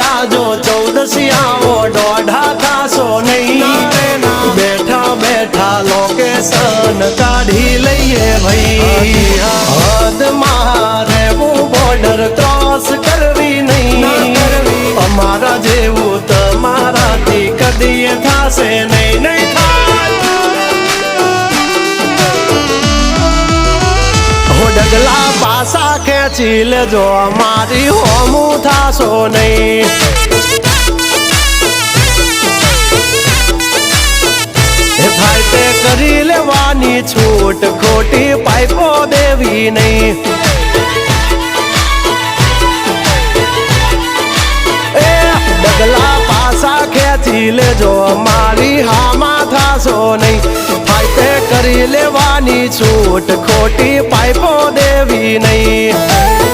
જાજો 14 આવો દોઢા થાશો નહીં બેઠા બેઠા લોકેશન કાઢી લઈએ ભાઈ હદ મારે હું બોર્ડર ક્રોસ કરવી નહીં અમારા જેવું તમારાથી કદી થાશે નહીં નહીં થાય હો ડગલા પાસા ખેંચી લેજો અમારી હોમું થાશો નહીં થાય તે કરી લેવાની છૂટ ખોટી પાઇપો દેવી નહીં એ ડગલા પાસા ખેંચી લેજો મારી હામાં થાશો નહીં થાય તે કરી લેવાની છૂટ ખોટી પાઇપો દેવી નહીં